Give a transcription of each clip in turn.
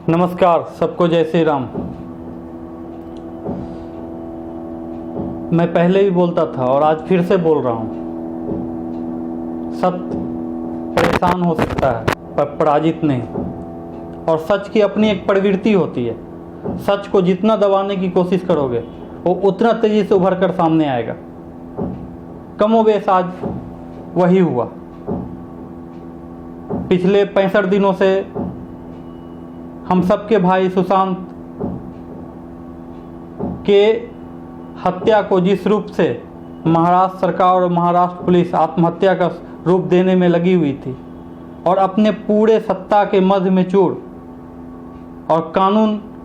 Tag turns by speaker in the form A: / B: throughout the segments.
A: नमस्कार, सबको जय श्री राम। मैं पहले भी बोलता था और आज फिर से बोल रहा हूँ, सत्य परेशान हो सकता है पर पराजित नहीं। और सच की अपनी एक प्रवृत्ति होती है, सच को जितना दबाने की कोशिश करोगे वो उतना तेजी से उभर कर सामने आएगा। कमोबेश आज वही हुआ। पिछले 65 दिनों से हम सबके भाई सुशांत के हत्या को जिस रूप से महाराष्ट्र सरकार और महाराष्ट्र पुलिस आत्महत्या का रूप देने में लगी हुई थी और अपने पूरे सत्ता के मध्य में चूर और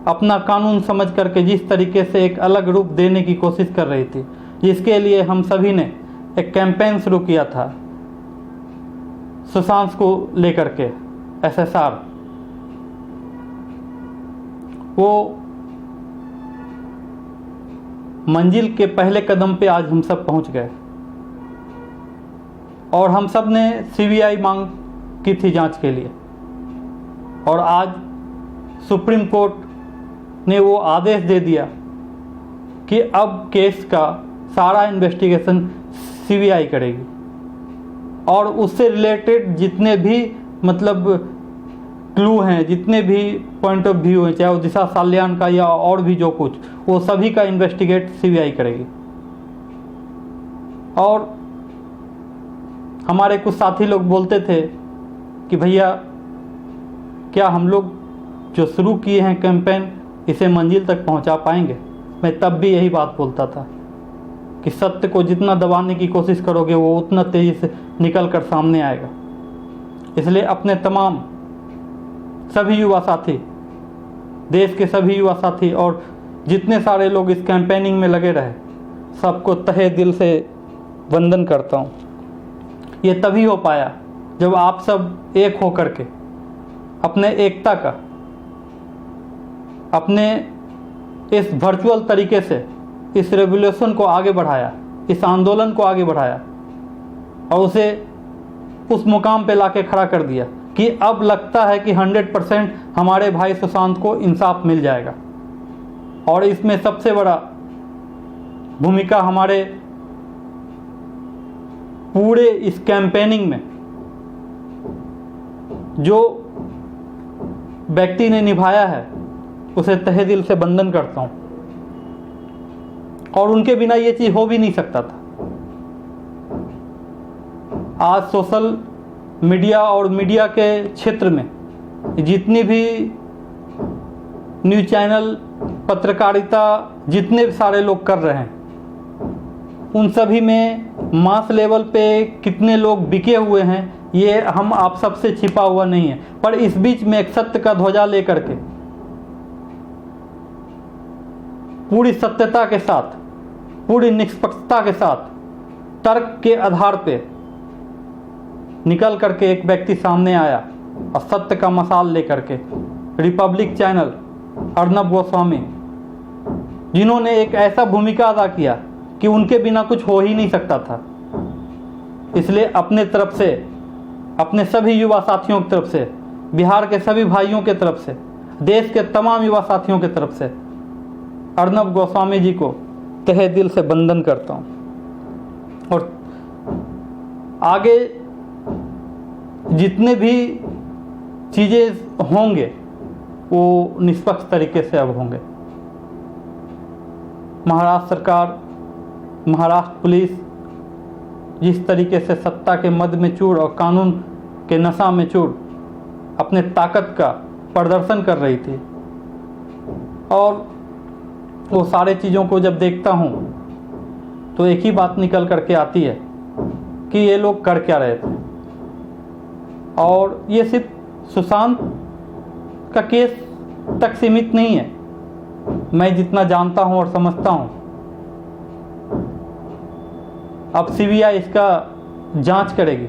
A: अपना कानून समझ करके जिस तरीके से एक अलग रूप देने की कोशिश कर रही थी, जिसके लिए हम सभी ने एक कैंपेन शुरू किया था सुशांत को लेकर के, SSR, वो मंजिल के पहले कदम पे आज हम सब पहुंच गए। और हम सब ने CBI मांग की थी जांच के लिए, और आज सुप्रीम कोर्ट ने वो आदेश दे दिया कि अब केस का सारा इन्वेस्टिगेशन CBI करेगी और उससे रिलेटेड जितने भी क्लू हैं, जितने भी पॉइंट ऑफ व्यू हैं, चाहे वो दिशा साल्यान का या और भी जो कुछ, वो सभी का इन्वेस्टिगेट CBI करेगी। और हमारे कुछ साथी लोग बोलते थे कि भैया क्या हम लोग जो शुरू किए हैं कैंपेन इसे मंजिल तक पहुंचा पाएंगे। मैं तब भी यही बात बोलता था कि सत्य को जितना दबाने की कोशिश करोगे वो उतना तेजी से निकल कर सामने आएगा। इसलिए अपने तमाम सभी युवा साथी, देश के सभी युवा साथी और जितने सारे लोग इस कैंपेनिंग में लगे रहे, सबको तहे दिल से वंदन करता हूँ। ये तभी हो पाया जब आप सब एक हो करके अपने एकता का, अपने इस वर्चुअल तरीके से इस रेवोल्यूशन को आगे बढ़ाया, इस आंदोलन को आगे बढ़ाया और उसे उस मुकाम पे लाके खड़ा कर दिया कि अब लगता है कि 100% हमारे भाई सुशांत को इंसाफ मिल जाएगा। और इसमें सबसे बड़ा भूमिका हमारे पूरे इस कैंपेनिंग में जो व्यक्ति ने निभाया है उसे तहे दिल से वंदन करता हूं। और उनके बिना ये चीज हो भी नहीं सकता था। आज सोशल मीडिया और मीडिया के क्षेत्र में जितनी भी न्यूज़ चैनल, पत्रकारिता, जितने भी सारे लोग कर रहे हैं, उन सभी में मास लेवल पे कितने लोग बिके हुए हैं ये हम आप सबसे छिपा हुआ नहीं है। पर इस बीच में एक सत्य का ध्वजा लेकर के पूरी सत्यता के साथ, पूरी निष्पक्षता के साथ, तर्क के आधार पे निकल करके एक व्यक्ति सामने आया और सत्य का मसाल लेकर के, रिपब्लिक चैनल, अर्नब गोस्वामी, जिन्होंने एक ऐसा भूमिका अदा किया कि उनके बिना कुछ हो ही नहीं सकता था। इसलिए अपने तरफ से, अपने सभी युवा साथियों की तरफ से, बिहार के सभी भाइयों के तरफ से, देश के तमाम युवा साथियों की तरफ से अर्नब गोस्वामी जी को तहे दिल से वंदन करता हूँ। और आगे जितने भी चीज़ें होंगे वो निष्पक्ष तरीके से अब होंगे। महाराष्ट्र सरकार, महाराष्ट्र पुलिस जिस तरीके से सत्ता के मध्य में चूर और कानून के नशा में चूर अपने ताकत का प्रदर्शन कर रही थी, और वो सारे चीज़ों को जब देखता हूँ तो एक ही बात निकल करके आती है कि ये लोग कर क्या रहे थे। और ये सिर्फ सुशांत का केस तक सीमित नहीं है। मैं जितना जानता हूँ और समझता हूँ, अब CBI इसका जांच करेगी।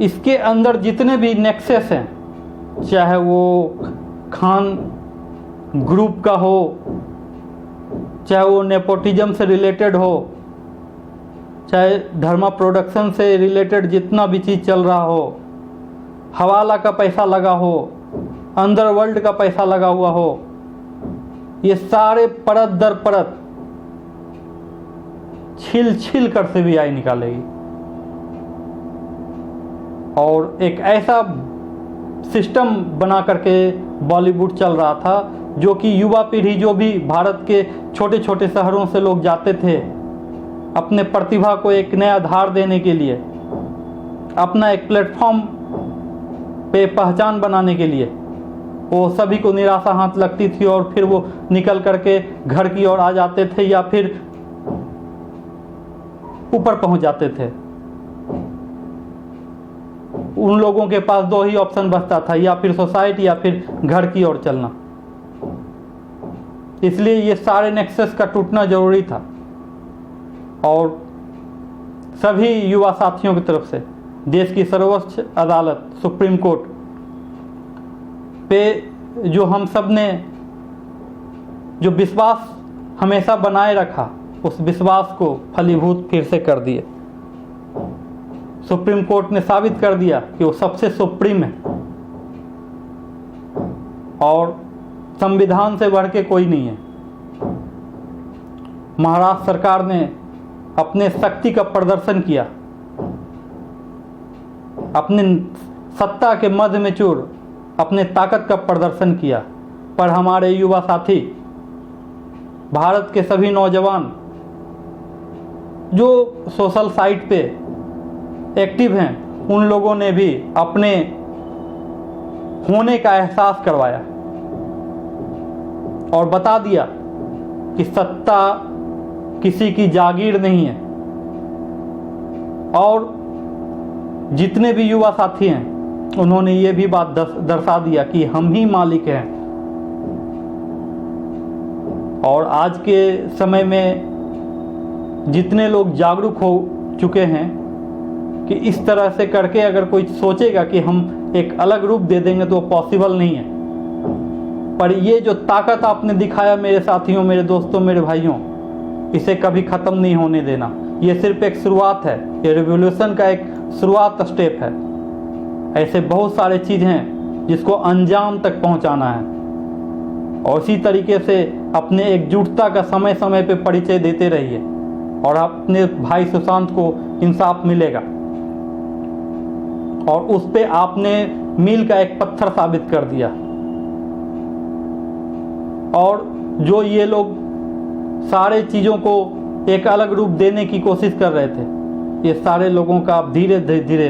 A: इसके अंदर जितने भी नेक्सस हैं, चाहे वो खान ग्रुप का हो, चाहे वो नेपोटिज्म से रिलेटेड हो, चाहे धर्मा प्रोडक्शन से रिलेटेड जितना भी चीज़ चल रहा हो, हवाला का पैसा लगा हो, अंडरवर्ल्ड का पैसा लगा हुआ हो, ये सारे परत दर परत छील छील कर सीबीआई निकालेगी। और एक ऐसा सिस्टम बना करके बॉलीवुड चल रहा था जो कि युवा पीढ़ी, जो भी भारत के छोटे छोटे शहरों से लोग जाते थे अपने प्रतिभा को एक नया आधार देने के लिए, अपना एक प्लेटफॉर्म पे पहचान बनाने के लिए, वो सभी को निराशा हाथ लगती थी और फिर वो निकल करके घर की ओर आ जाते थे या फिर ऊपर पहुंच जाते थे। उन लोगों के पास दो ही ऑप्शन बचता था, या फिर सोसाइटी या फिर घर की ओर चलना। इसलिए ये सारे नेक्सस का टूटना जरूरी था। और सभी युवा साथियों की तरफ से देश की सर्वोच्च अदालत सुप्रीम कोर्ट पे जो हम सब ने जो विश्वास हमेशा बनाए रखा, उस विश्वास को फलीभूत फिर से कर दिए। सुप्रीम कोर्ट ने साबित कर दिया कि वो सबसे सुप्रीम है और संविधान से बढ़ के कोई नहीं है। महाराष्ट्र सरकार ने अपने शक्ति का प्रदर्शन किया, अपने सत्ता के मध्य में चूर अपने ताकत का प्रदर्शन किया। पर हमारे युवा साथी, भारत के सभी नौजवान जो सोशल साइट पे एक्टिव हैं, उन लोगों ने भी अपने होने का एहसास करवाया और बता दिया कि सत्ता किसी की जागीर नहीं है। और जितने भी युवा साथी हैं उन्होंने ये भी बात दर्शा दिया कि हम ही मालिक हैं। और आज के समय में जितने लोग जागरूक हो चुके हैं कि इस तरह से करके अगर कोई सोचेगा कि हम एक अलग रूप दे देंगे तो पॉसिबल नहीं है। पर ये जो ताकत आपने दिखाया मेरे साथियों, मेरे दोस्तों, मेरे भाइयों, इसे कभी ख़त्म नहीं होने देना। ये सिर्फ एक शुरुआत है, ये रिवॉल्यूशन का एक शुरुआत स्टेप है। ऐसे बहुत सारे चीज़ हैं जिसको अंजाम तक पहुंचाना है। और इसी तरीके से अपने एकजुटता का समय समय पे परिचय देते रहिए और अपने भाई सुशांत को इंसाफ मिलेगा। और उस पे आपने मील का एक पत्थर साबित कर दिया। और जो ये लोग सारे चीज़ों को एक अलग रूप देने की कोशिश कर रहे थे, ये सारे लोगों का आप धीरे धीरे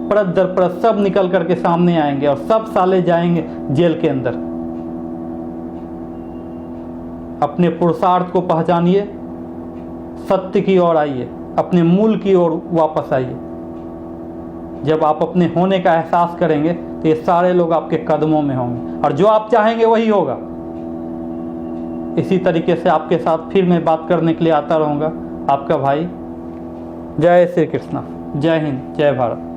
A: परत दर परत सब निकल करके सामने आएंगे और सब साले जाएंगे जेल के अंदर। अपने पुरुषार्थ को पहचानिए, सत्य की ओर आइए, अपने मूल की ओर वापस आइए। जब आप अपने होने का एहसास करेंगे तो ये सारे लोग आपके कदमों में होंगे और जो आप चाहेंगे वही होगा। इसी तरीके से आपके साथ फिर मैं बात करने के लिए आता रहूँगा, आपका भाई। जय श्री कृष्णा, जय हिंद, जय भारत।